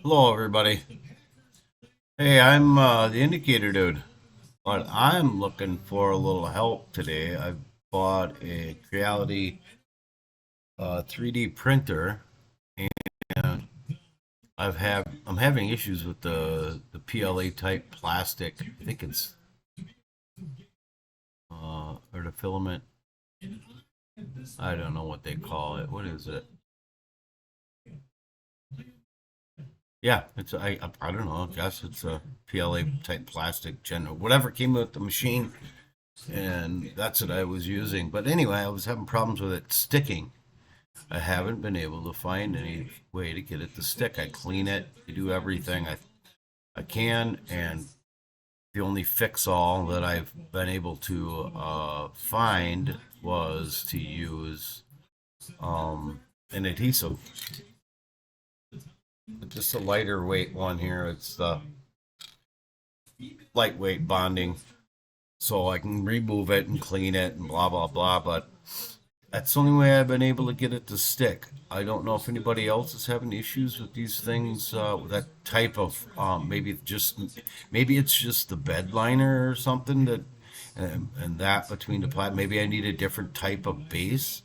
Hello, everybody. Hey, I'm the indicator dude, but I'm looking for a little help today. I bought a Creality 3D printer, and I'm having issues with the PLA type plastic. I think it's or the filament. I don't know what they call it. What is it? Yeah, I don't know. I guess it's a PLA type plastic general, whatever came with the machine, and that's what I was using. But anyway, I was having problems with it sticking. I haven't been able to find any way to get it to stick. I clean it, I do everything I can, and the only fix all that I've been able to find was to use an adhesive, just a lighter weight one here. It's the lightweight bonding, so I can remove it and clean it and blah blah blah. But that's the only way I've been able to get it to stick. I don't know if anybody else is having issues with these things, with that type of maybe it's just the bed liner or something that and that between the plat. Maybe I need a different type of base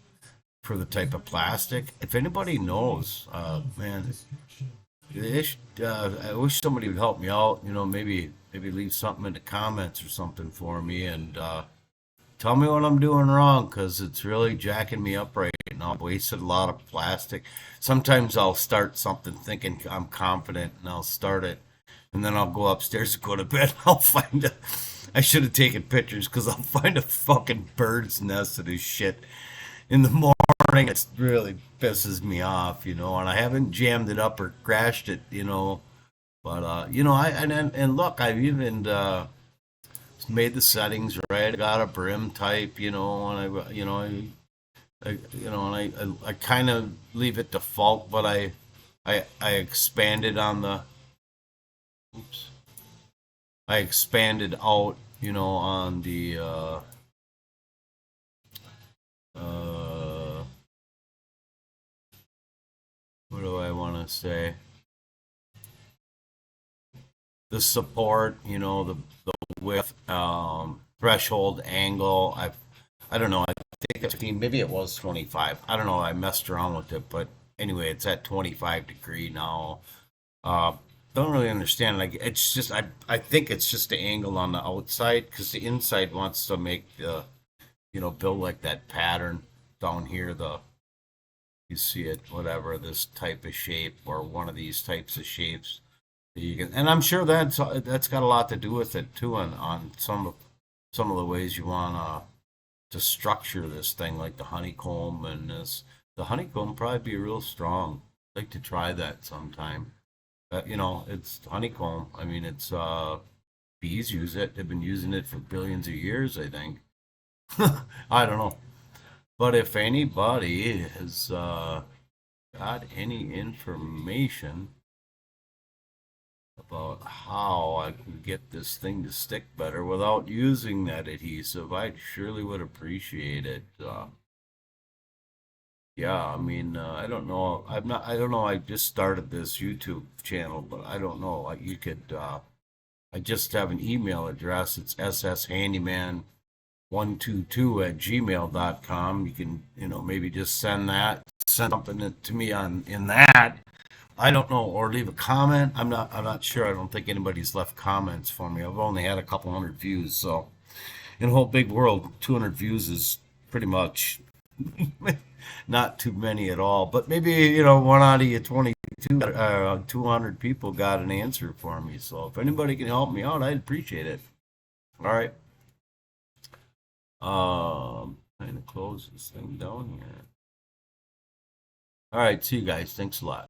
for the type of plastic. If anybody knows, man, I wish somebody would help me out. Maybe leave something in the comments or something for me, and tell me what I'm doing wrong, because it's really jacking me up right now. I've wasted a lot of plastic. Sometimes I'll start something thinking I'm confident, and I'll start it, and then I'll go upstairs and go to bed. I should have taken pictures, because I'll find a fucking bird's nest of this shit in the morning. It really pisses me off, and I haven't jammed it up or crashed it. But and look, I've even made the settings right. I got a brim type, and I kind of leave it default, but I expanded on the, oops, I expanded out, on the uh, what do I want to say? The support, the width, threshold, angle. I don't know. I think it's 15, maybe it was 25. I don't know. I messed around with it, but anyway, it's at 25-degree now. Uh, don't really understand. Like, it's just I think it's just the angle on the outside, because the inside wants to make the build like that pattern down here. You see it, whatever, this type of shape or one of these types of shapes. And I'm sure that's got a lot to do with it too, on some of the ways you want to structure this thing, like the honeycomb and this. The honeycomb probably be real strong. I'd like to try that sometime. It's honeycomb. I mean, it's bees use it. They've been using it for billions of years, I think. I don't know. But if anybody has got any information about how I can get this thing to stick better without using that adhesive, I surely would appreciate it. Yeah, I mean, I don't know. I don't know. I just started this YouTube channel, but I don't know. Like, you could, I just have an email address. It's sshandyman122@gmail.com. You can, maybe just send something to me on in that. I don't know, or leave a comment. I'm not sure. I don't think anybody's left comments for me. I've only had a couple hundred views, so in a whole big world, 200 views is pretty much not too many at all. But maybe, one out of you 22, 200 people got an answer for me. So if anybody can help me out, I'd appreciate it. All right. Kind of close this thing down here. All right, see you guys. Thanks a lot.